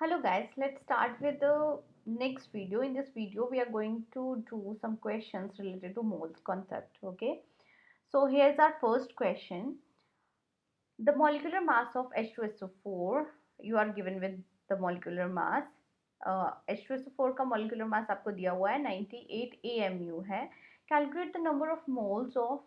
Hello guys, let's start with the next video. In this video, we are going to do some questions related to moles concept. Okay, so here's our first question. The molecular mass of H2SO4, you are given with the molecular mass. H2SO4 का molecular mass आपको दिया हुआ है 98 AMU है. Calculate the number of moles of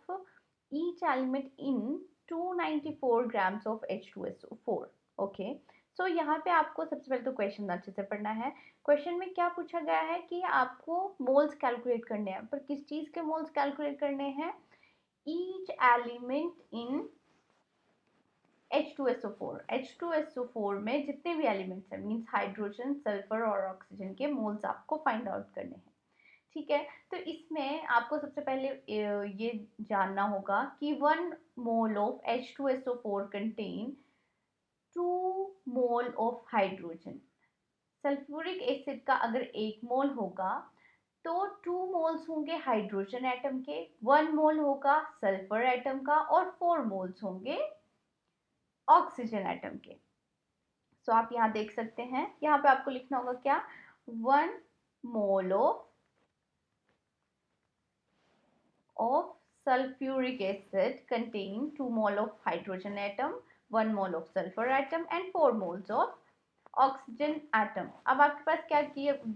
each element in 294 grams of H2SO4. Okay. सो यहाँ पे आपको सबसे पहले तो क्वेश्चन अच्छे से पढ़ना है. क्वेश्चन में क्या पूछा गया है कि आपको मोल्स कैलकुलेट करने हैं, पर किस चीज़ के मोल्स कैलकुलेट करने हैं? Each element in H2SO4. H2SO4 में जितने भी एलिमेंट्स हैं मीन्स हाइड्रोजन, सल्फर और ऑक्सीजन के मोल्स आपको फाइंड आउट करने हैं. ठीक है, तो इसमें आपको सबसे पहले ये जानना होगा कि 1 mole of H2SO4 contain 2 mole of hydrogen. Sulphuric acid का अगर 1 मोल होगा तो 2 मोल्स होंगे हाइड्रोजन एटम के, 1 मोल होगा सल्फर एटम का और 4 मोल्स होंगे ऑक्सीजन एटम के. सो आप यहाँ देख सकते हैं, यहाँ पे आपको लिखना होगा क्या? 1 मोल of sulfuric acid contain 2 mole of hydrogen atom, 1 mole of sulfur atom and 4 moles of oxygen atom. अब आपके पास क्या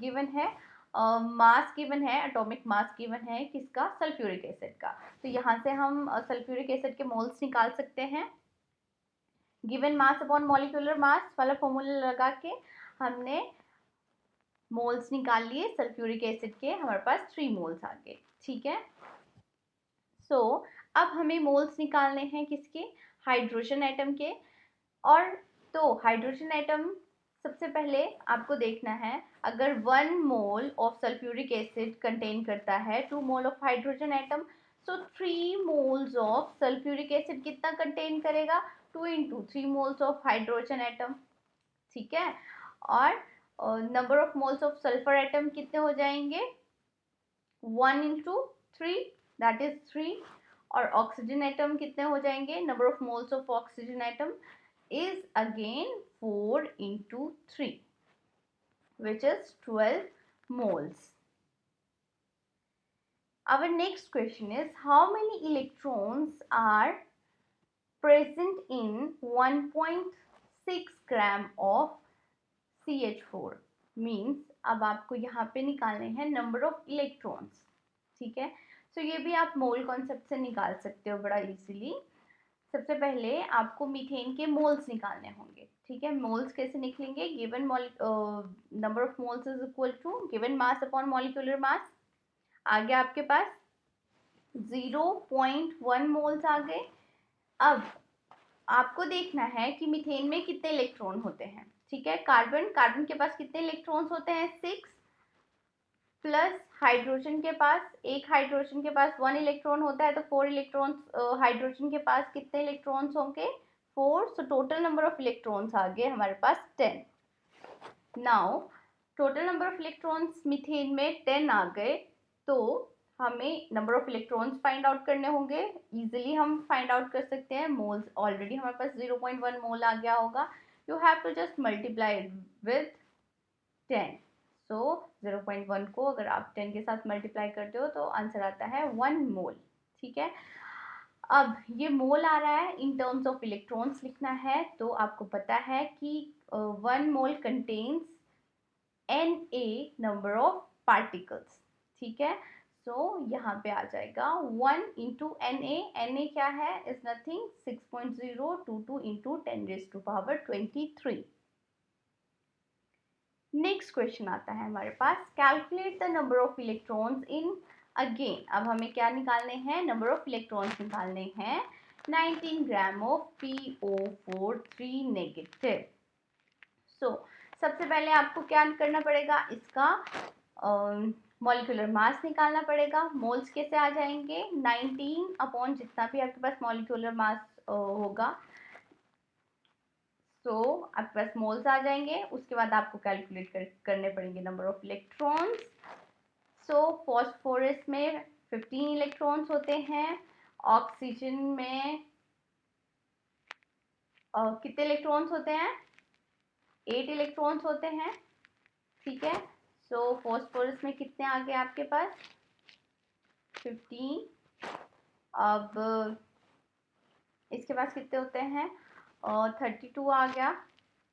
गिवन है? मास गिवन है, एटॉमिक मास गिवन है किसका? सल्फ्यूरिक एसिड का. तो यहाँ से हम सल्फ्यूरिक एसिड के मोल्स निकाल सकते हैं. गिवन मास अपॉन मॉलिक्यूलर मास वाला फॉर्मूला लगा के हमने मोल्स निकाल लिए सल्फ्यूरिक एसिड के. हमारे पास 3 मोल्स आ गए. ठीक है, सो अब हमें मोल्स निकालने हैं किसके? हाइड्रोजन एटम के. और तो हाइड्रोजन एटम सबसे पहले आपको देखना है, अगर 1 mole of sulphuric acid contain करता है 2 mole of hydrogen atom, so 3 moles of sulphuric acid कितना कंटेन करेगा? 2 into 3 moles of hydrogen atom. ठीक है, और number of moles of sulphur atom कितने हो जाएंगे? 1 into 3, दैट इज 3. और ऑक्सीजन एटम कितने हो जाएंगे? Number of moles of oxygen atom is again 4 into 3, which is 12 moles. Our next question is, how many electrons are present in 1.6 gram of CH4? Means अब आपको यहाँ पे निकालने हैं नंबर ऑफ इलेक्ट्रॉन्स. ठीक है, सो ये भी आप मोल कॉन्सेप्ट से निकाल सकते हो बड़ा इजीली. सबसे पहले आपको मीथेन के मोल्स निकालने होंगे. ठीक है, मोल्स कैसे निकलेंगे? Given number of moles is equal to given mass upon molecular mass. आ गया आपके पास 0.1 मोल्स आ गए. अब आपको देखना है कि मीथेन में कितने इलेक्ट्रॉन होते हैं. ठीक है, कार्बन के पास कितने इलेक्ट्रॉन्स होते हैं? 6 प्लस हाइड्रोजन के पास, एक हाइड्रोजन के पास 1 इलेक्ट्रॉन होता है, तो 4 इलेक्ट्रॉन्स हाइड्रोजन के पास कितने इलेक्ट्रॉन्स होंगे? 4. So total number of electrons आ गए हमारे पास 10. Now total number of electrons methane में 10 आ गए, तो हमें number of electrons find out करने होंगे. इजीली हम फाइंड आउट कर सकते हैं. मोल्स ऑलरेडी हमारे पास 0.1 मोल आ गया होगा. You have to just multiply with 10. So 0.1 को अगर आप 10 के साथ मल्टीप्लाई करते हो तो आंसर आता है 1 मोल. ठीक है, अब ये मोल आ रहा है, इन टर्म्स ऑफ इलेक्ट्रॉन्स लिखना है, तो आपको पता है कि 1 mole contains Na number of particles. ठीक है, सो यहाँ पे आ जाएगा 1 into Na क्या है? Is nothing 6.022 into 10⁻23. Next question आता है हमारे पास, calculate the number of electrons in. Again अब हमें क्या निकालने हैं? नंबर ऑफ इलेक्ट्रॉन्स निकालने हैं 19 ग्राम ऑफ PO4 नेगेटिव. सो सबसे पहले आपको क्या करना पड़ेगा? इसका मॉलिक्यूलर मास निकालना पड़ेगा. मोल्स कैसे आ जाएंगे? 19 अपॉन जितना भी आपके पास मॉलिक्यूलर मास होगा, सो आपके पास मोल्स आ जाएंगे. उसके बाद आपको कैलकुलेट करने पड़ेंगे number of electrons. So phosphorus में 15 इलेक्ट्रॉन्स होते हैं. ऑक्सीजन में कितने इलेक्ट्रॉन्स होते हैं? 8 इलेक्ट्रॉन्स होते हैं, ठीक है। सो फॉस्फोरस में कितने आ गए आपके पास, 15। अब इसके पास कितने होते हैं, 32 आ गया।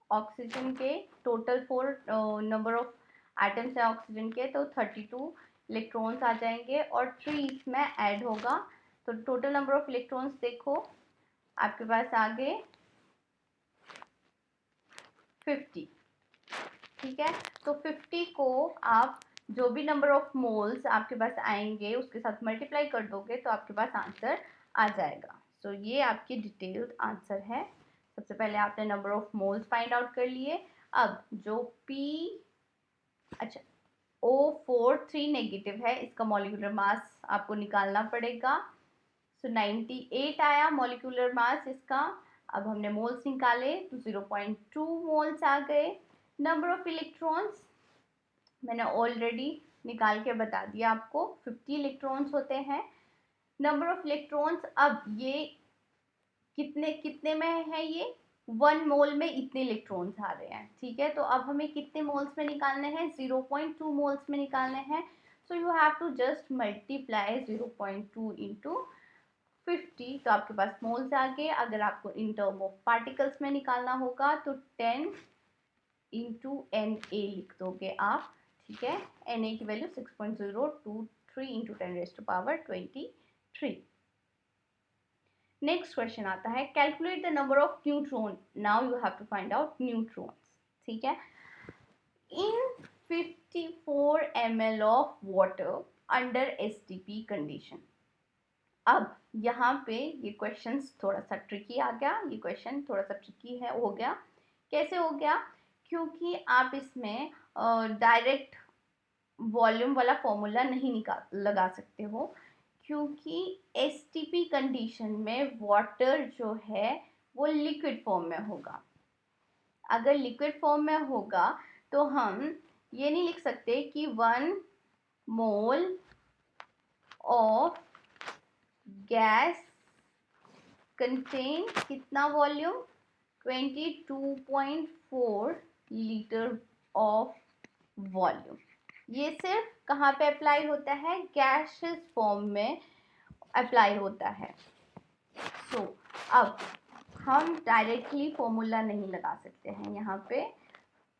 ऑक्सीजन के टोटल 4 नंबर ऑफ एटम्स है ऑक्सीजन के, तो 32 इलेक्ट्रॉन्स आ जाएंगे और 3 इसमें ऐड होगा, तो टोटल नंबर ऑफ इलेक्ट्रॉन्स देखो आपके पास आ गए 50, ठीक है। तो 50 को आप जो भी नंबर ऑफ मोल्स आपके पास आएंगे उसके साथ मल्टीप्लाई कर दोगे तो आपके पास आंसर आ जाएगा। सो ये आपकी डिटेल्ड आंसर है। सबसे पहले आपने number of moles find out कर लिए। अब जो अच्छा O43 नेगेटिव है, इसका मॉलिक्यूलर मास आपको निकालना पड़ेगा। सो 98 आया मॉलिक्यूलर मास इसका। अब हमने मोल्स निकाले तो 0.2 मोल्स आ गए। नंबर ऑफ इलेक्ट्रॉन्स मैंने ऑलरेडी निकाल के बता दिया आपको, 50 इलेक्ट्रॉन्स होते हैं। नंबर ऑफ इलेक्ट्रॉन्स, अब ये कितने कितने में है, ये 1 मोल में इतने इलेक्ट्रॉन्स आ रहे हैं, ठीक है। तो अब हमें कितने मोल्स में निकालने हैं, 0.2 मोल्स में निकालने हैं। So you have to just multiply 0.2 into 50, तो आपके पास मोल्स आ गए। अगर आपको इन टर्म ऑफ पार्टिकल्स में निकालना होगा तो 10 इंटू Na लिख दोगे आप, ठीक है। Na की वैल्यू 6.023 इंटू 10⁻23। नेक्स्ट क्वेश्चन आता है, calculate the number of neutron. Now you have to find out neutrons, ठीक है। In 54 ml of water under STP condition. अब यहाँ पे ये क्वेश्चन थोड़ा सा ट्रिकी आ गया, ये क्वेश्चन थोड़ा सा ट्रिकी है, हो गया। कैसे हो गया, क्योंकि आप इसमें डायरेक्ट वॉल्यूम वाला फॉर्मूला नहीं निकाल लगा सकते हो, क्योंकि STP कंडीशन में वाटर जो है वो लिक्विड फॉर्म में होगा। अगर लिक्विड फॉर्म में होगा तो हम ये नहीं लिख सकते कि 1 मोल ऑफ गैस कंटेन कितना वॉल्यूम, 22.4 लीटर ऑफ वॉल्यूम। ये सिर्फ कहाँ पे अप्लाई होता है, गैसेस फॉर्म में अप्लाई होता है। सो अब हम डायरेक्टली फॉर्मूला नहीं लगा सकते हैं यहाँ पे।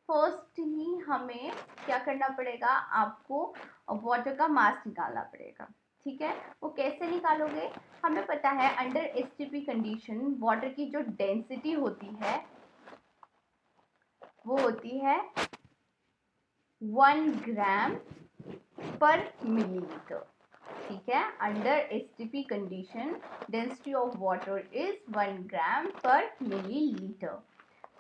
फर्स्ट ही हमें क्या करना पड़ेगा, आपको वाटर का मास निकालना पड़ेगा, ठीक है। वो कैसे निकालोगे, हमें पता है अंडर STP कंडीशन वाटर की जो डेंसिटी होती है वो होती है 1 ग्राम पर मिलीलीटर, ठीक है। Under STP condition density of water is 1 ग्राम पर मिलीलीटर।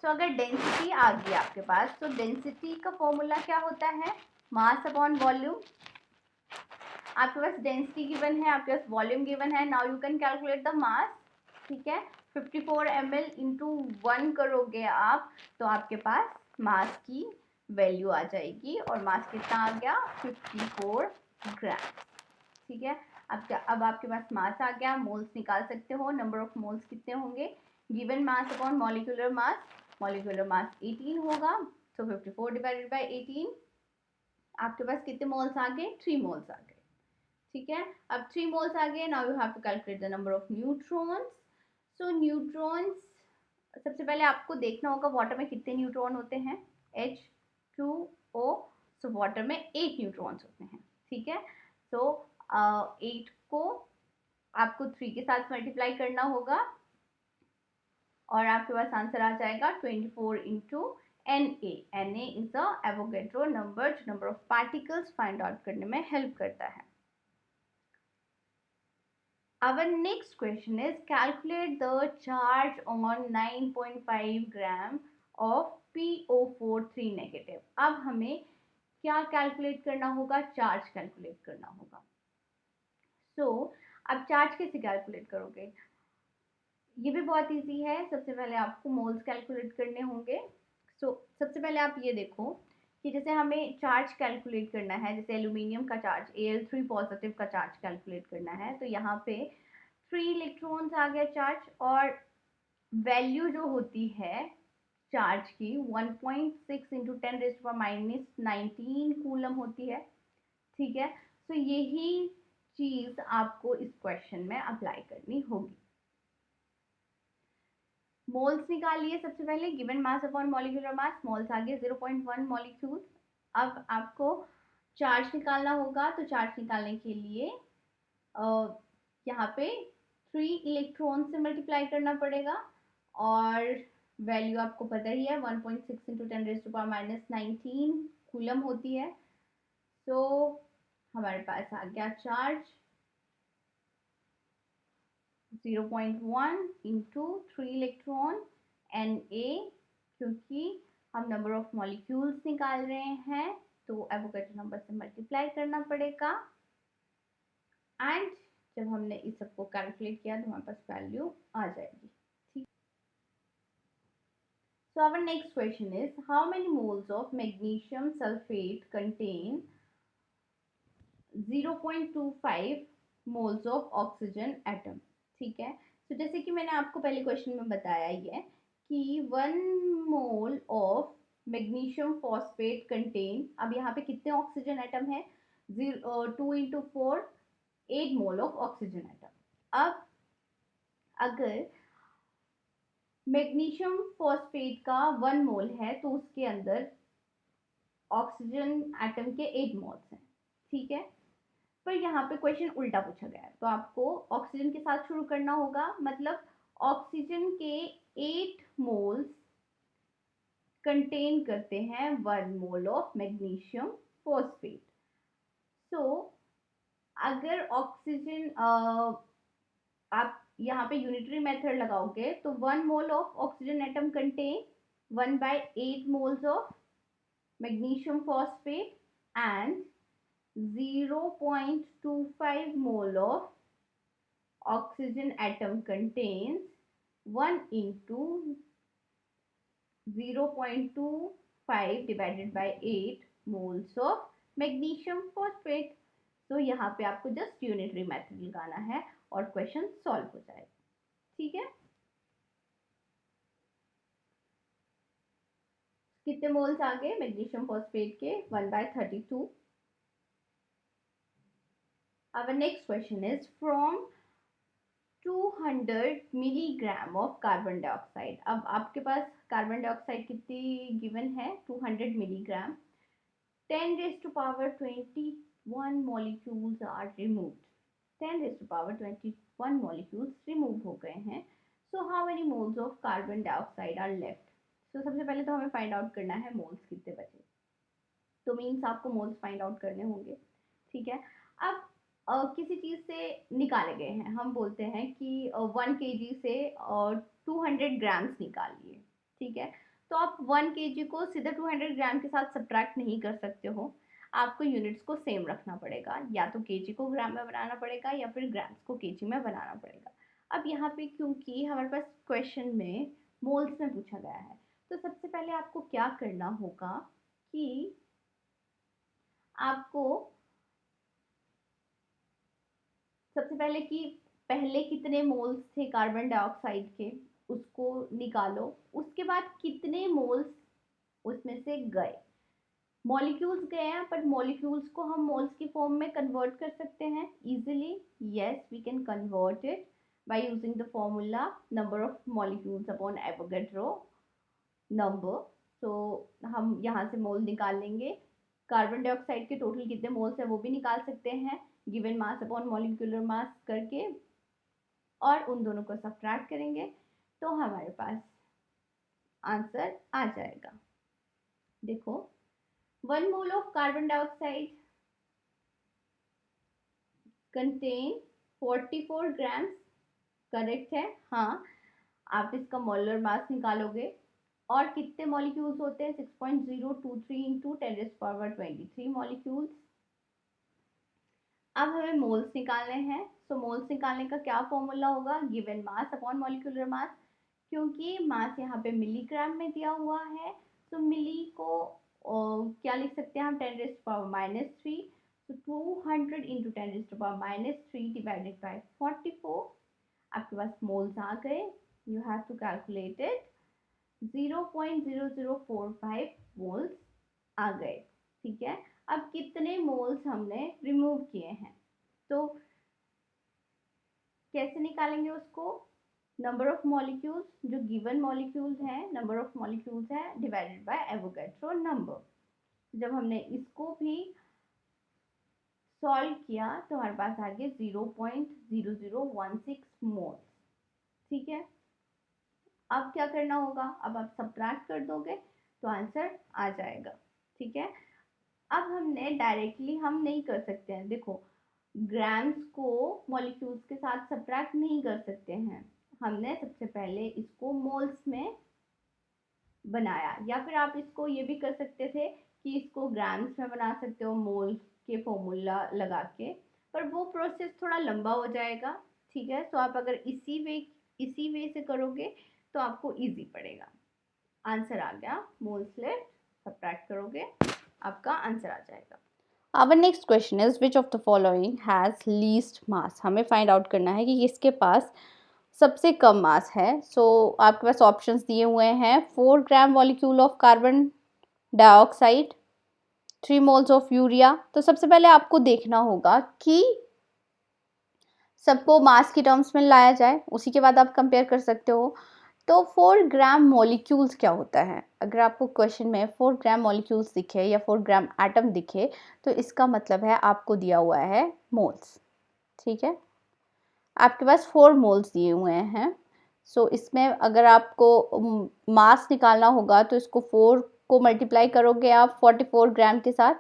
तो अगर डेंसिटी आ गई आपके पास, तो डेंसिटी का फॉर्मूला क्या होता है, मास अपॉन वॉल्यूम। आपके पास डेंसिटी गिवन है, आपके पास वॉल्यूम गिवन है। Now you can calculate the mass, ठीक है। 54 ml इंटू 1 करोगे आप तो आपके पास मास की वैल्यू आ जाएगी, और मास कितना आ गया, 54 ग्राम, ठीक है। अब आपके पास मास आ गया, मोल्स निकाल सकते हो। नंबर ऑफ मोल्स कितने होंगे, गिवन मास अपॉन मॉलिक्यूलर मास, मॉलिक्यूलर मास 18 होगा, तो 54 डिवाइडेड बाय 18, आपके पास कितने मोल्स आ गए, 3 मोल्स आ गए, ठीक है। अब 3 मोल्स आ गए। Now you have to calculate the number of neutrons. So neutrons, सबसे पहले आपको देखना होगा वाटर में कितने न्यूट्रॉन होते हैं, H2O। सो वाटर में 8 न्यूट्रॉन्स होते हैं, ठीक है। सो 8 को आपको 3 के साथ मल्टीप्लाई करना होगा और आपके पास आंसर आ जाएगा 24 into Na। Na is the Avogadro number, जो number of particles find out करने में हेल्प करता है। Our next question is, calculate the charge on 9.5 gram of PO43 negative। अब हमें क्या कैलकुलेट करना होगा, चार्ज कैलकुलेट करना होगा। अब चार्ज कैसे कैलकुलेट करोगे, ये भी बहुत इजी है। सबसे पहले आपको मोल्स कैलकुलेट करने होंगे। सबसे पहले आप ये देखो कि जैसे हमें चार्ज कैलकुलेट करना है, जैसे एल्यूमिनियम का चार्ज Al3 पॉजिटिव का चार्ज कैलकुलेट करना है, तो यहाँ पे 3 इलेक्ट्रॉन्स आ गया चार्ज, और वैल्यू जो होती है चार्ज की 1.6 इंटू 10⁻⁻19 कूलम होती है। ठीक है, तो यही चीज आपको इस क्वेश्चन में अप्लाई करनी होगी। मोल्स निकालिए सबसे पहले, given mass upon molecular mass, moles आ गए 0.1 मॉलिक्यूल। अब आपको चार्ज निकालना होगा, तो चार्ज निकालने के लिए यहाँ पे 3 इलेक्ट्रॉन से मल्टीप्लाई करना पड़ेगा, और वैल्यू आपको पता ही है 1.6 इंटू 10⁻⁻19 कूलम होती है। तो हमारे पास आ गया चार्ज 0.1 इंटू 3 इलेक्ट्रॉन Na, क्योंकि हम नंबर ऑफ मॉलिक्यूल्स निकाल रहे हैं तो एवोगैड्रो नंबर से मल्टीप्लाई करना पड़ेगा। एंड जब हमने इस सबको कैलकुलेट किया तो हमारे पास वैल्यू आ जाएगी। ठीक, so our next question is how many moles of magnesium sulfate contain 0.25 moles of oxygen atom। ठीक है, तो जैसे कि मैंने आपको पहले क्वेश्चन में बताया ही है कि 1 mole of magnesium phosphate contain, अब यहाँ पे कितने ऑक्सीजन एटम है, 2 into 4, 8 mole of oxygen atom. अब अगर मैग्नीशियम फॉस्फेट का 1 मोल है तो उसके अंदर ऑक्सीजन एटम के 8 मोल्स हैं। ठीक है, पर यहाँ पे क्वेश्चन उल्टा पूछा गया है, तो आपको ऑक्सीजन के साथ शुरू करना होगा, मतलब ऑक्सीजन के 8 मोल्स कंटेन करते हैं 1 मोल ऑफ मैग्नीशियम फॉस्फेट। सो अगर ऑक्सीजन आप यहाँ पे यूनिटरी मेथड लगाओगे तो 1 mole of oxygen atom contain 1/8 moles of magnesium phosphate and 0.25 mole of oxygen atom contains 1 into 0.25 divided by 8 moles of magnesium phosphate। तो यहाँ पे आपको जस्ट यूनिटरी मेथड लगाना है और क्वेश्चन सॉल्व हो जाएगा। ठीक है, कितने मोल्स आ गए मैग्नीशियम फॉस्फेट के, 1/32। Our next question is from 200 milligram of carbon dioxide. अब आपके पास कार्बन डाइऑक्साइड कितनी गिवन है, 200 milligram, 10⁻21 molecules are removed, 10⁻21 molecules remove हो गए हैं। So how many moles of carbon dioxide are left. तो सबसे पहले तो हमें फाइंड आउट करना है मोल्स कितने बचे, तो मीन्स आपको मोल्स फाइंड आउट करने होंगे। ठीक है, अब किसी चीज से निकाले गए हैं, हम बोलते हैं कि 1 kg से 200 ग्राम्स निकालिए। ठीक है, तो आप 1 kg को सीधा 200 ग्राम के साथ सब्ट्रैक्ट नहीं कर सकते हो, आपको यूनिट्स को सेम रखना पड़ेगा, या तो kg को ग्राम में बनाना पड़ेगा या फिर ग्राम्स को kg में बनाना पड़ेगा। अब यहाँ पे क्योंकि हमारे पास क्वेश्चन में मोल्स में पूछा गया है, तो सबसे पहले आपको क्या करना होगा कि आपको सबसे पहले कि पहले कितने मोल्स थे कार्बन डाइऑक्साइड के उसको निकालो, उसके बाद कितने मोल्स उसमें से गए, मॉलिक्यूल्स गए हैं, पर मॉलिक्यूल्स को हम मोल्स की फॉर्म में कन्वर्ट कर सकते हैं easily. Yes, we can convert it by using the formula number of molecules upon Avogadro number. तो हम यहाँ से मोल निकाल लेंगे, कार्बन डाइऑक्साइड के टोटल कितने मोल्स है वो भी निकाल सकते हैं given mass upon molecular mass करके, और उन दोनों को सब्ट्रैक्ट करेंगे तो हमारे पास आंसर आ जाएगा। देखो, 1 mole of carbon dioxide contain 44 grams, correct है। हाँ, आप इसका मोलर मास निकालोगे, और कितने मॉलिक्यूल्स होते हैं, 6.023 इंटू 10⁻23 मॉलिक्यूल्स। अब हमें मोल्स निकालने हैं, तो मोल्स निकालने का क्या फॉर्मूला होगा, गिवन मास अपॉन मॉलिक्यूलर मास, क्योंकि मास यहाँ पे मिलीग्राम में दिया हुआ है, तो मिली को क्या लिख सकते हैं हम, 10⁻³ तो 200 इंटू 10⁻³ डिवाइडेड बाई 44। आपके पास मोल्स आ गए, you have to calculate it, 0.0045 moles आ गए। ठीक है, अब कितने मोल्स हमने रिमूव किए हैं, तो कैसे निकालेंगे उसको? नंबर ऑफ मॉलिक्यूल्स, जो गिवन मॉलिक्यूल्स हैं, नंबर ऑफ मॉलिक्यूल्स है डिवाइडेड बाय एवोगैड्रो नंबर। जब हमने इसको भी सॉल्व किया तो हमारे पास आ गया 0.0016 मोल। ठीक है, अब क्या करना होगा? अब आप सबट्रैक्ट कर दोगे तो आंसर आ जाएगा। ठीक है, अब हमने डायरेक्टली हम नहीं कर सकते हैं, देखो ग्राम्स को मॉलिक्यूल्स के साथ सबट्रैक्ट नहीं कर सकते हैं। हमने सबसे पहले इसको मोल्स में बनाया, या फिर आप इसको ये भी कर सकते थे कि इसको ग्राम्स में बना सकते हो मोल के फॉर्मूला लगा के, पर वो प्रोसेस थोड़ा लंबा हो जाएगा। ठीक है, तो आप अगर इसी वे से करोगे तो आपको इजी पड़ेगा। आंसर आ गया, मोल से सब्ट्रैक्ट करोगे आपका आंसर आ जाएगा। Our next question is which of the following has least mass? हमें फाइंड आउट करना है कि किसके पास सबसे कम मास है। आपके पास ऑप्शंस दिए हुए हैं 4 gram molecule of carbon dioxide, 3 moles of urea. तो सबसे पहले आपको देखना होगा कि सबको मास की टर्म्स में लाया जाए, उसी के बाद आप कंपेयर कर सकते हो। तो 4 ग्राम मॉलिक्यूल्स क्या होता है? अगर आपको क्वेश्चन में 4 ग्राम मॉलिक्यूल्स दिखे या 4 ग्राम एटम दिखे तो इसका मतलब है आपको दिया हुआ है मोल्स। ठीक है, आपके पास 4 मोल्स दिए हुए हैं। इसमें अगर आपको मास निकालना होगा तो इसको 4 को मल्टीप्लाई करोगे आप 44 ग्राम के साथ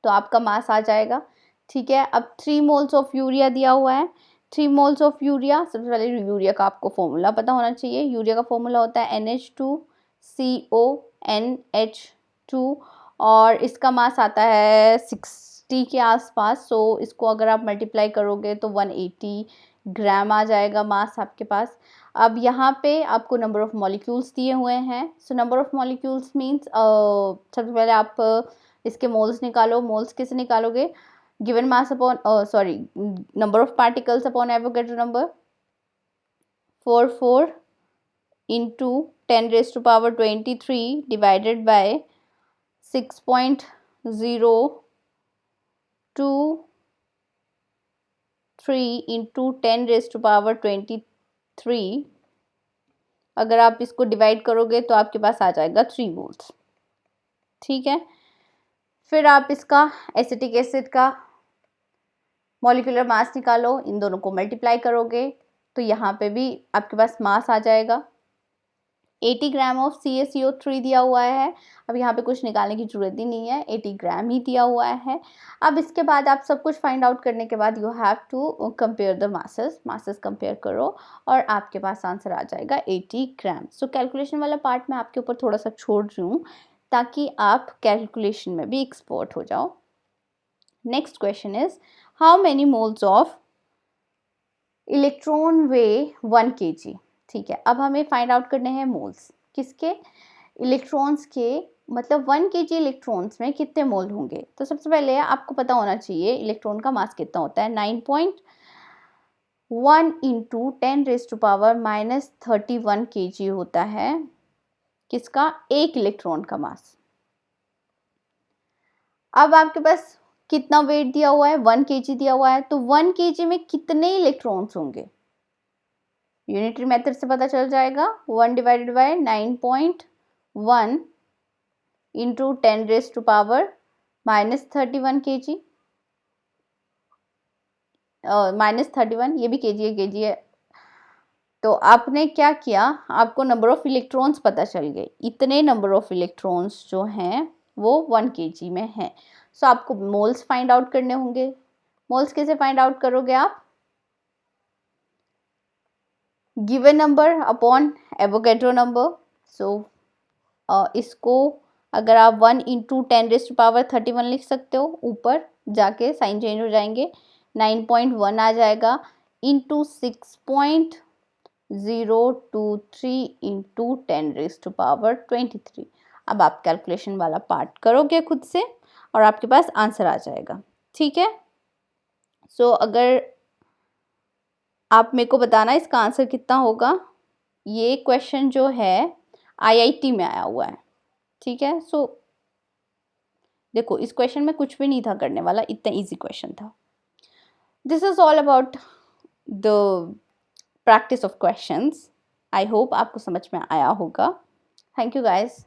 तो आपका मास आ जाएगा। ठीक है, अब 3 मोल्स ऑफ यूरिया दिया हुआ है। 3 मोल्स ऑफ यूरिया, सबसे पहले यूरिया का आपको फॉर्मूला पता होना चाहिए। यूरिया का फॉर्मूला होता है NH2CONH2 और इसका मास आता है 60 के आसपास। इसको अगर आप मल्टीप्लाई करोगे तो 180 ग्राम आ जाएगा मास आपके पास। अब यहाँ पे आपको नंबर ऑफ मॉलिक्यूल्स दिए हुए हैं। नंबर ऑफ मॉलिक्यूल्स मीन्स सबसे पहले आप इसके मोल्स निकालो। मोल्स कैसे निकालोगे? Given mass upon number of particles upon Avogadro number 44 into 10⁻23 divided by 6.023 into 10⁻23। अगर आप इसको डिवाइड करोगे तो आपके पास आ जाएगा 3 मोल्स। ठीक है, फिर आप इसका एसिटिक एसिड का मॉलिक्यूलर मास निकालो, इन दोनों को मल्टीप्लाई करोगे तो यहाँ पे भी आपके पास मास आ जाएगा। 80 ग्राम ऑफ CaCO3 दिया हुआ है। अब यहाँ पे कुछ निकालने की जरूरत ही नहीं है, 80 ग्राम ही दिया हुआ है। अब इसके बाद आप सब कुछ फाइंड आउट करने के बाद you have to compare the masses compare करो और आपके पास आंसर आ जाएगा 80 ग्राम। कैलकुलेशन वाला पार्ट मैं आपके ऊपर थोड़ा सा छोड़ रही हूँ ताकि आप कैलकुलेशन में भी एक्सपर्ट हो जाओ। Next question is how many moles of electron way 1 kg। ठीक है, अब हमें फाइंड आउट करने हैं मोल्स किसके? इलेक्ट्रॉन्स के, मतलब 1 kg इलेक्ट्रॉन्स में कितने मोल होंगे। तो सबसे पहले आपको पता होना चाहिए इलेक्ट्रॉन का मास कितना होता है। 9.1 इंटू 10⁻³ kg होता है किसका? एक इलेक्ट्रॉन का मास। अब आपके पास कितना वेट दिया हुआ है? 1 kg दिया हुआ है, तो 1 kg में कितने इलेक्ट्रॉन्स होंगे? यूनिटरी मेथड से पता चल जाएगा। 1 डिवाइडेड बाय 9.1 इंटू 10⁻³ kg -31, ये भी kg है। तो आपने क्या किया, आपको नंबर ऑफ इलेक्ट्रॉन्स पता चल गए, इतने नंबर ऑफ इलेक्ट्रॉन्स जो हैं वो 1 kg में हैं। आपको मोल्स फाइंड आउट करने होंगे। मोल्स कैसे फाइंड आउट करोगे आप? Given number upon Avogadro number. इसको अगर आप 1 इंटू 10⁻³ लिख सकते हो, ऊपर जाके साइन चेंज हो जाएंगे, 9.1 आ जाएगा इंटू 6.023 इंटू 10⁻23। अब आप कैलकुलेशन वाला पार्ट करोगे खुद से और आपके पास आंसर आ जाएगा। ठीक है, अगर आप मेरे को बताना इसका आंसर कितना होगा। ये क्वेश्चन जो है IIT में आया हुआ है, ठीक है। सो देखो इस क्वेश्चन में कुछ भी नहीं था करने वाला, इतना इजी क्वेश्चन था। This is all about the practice of questions. I hope आपको समझ में आया होगा। Thank you guys.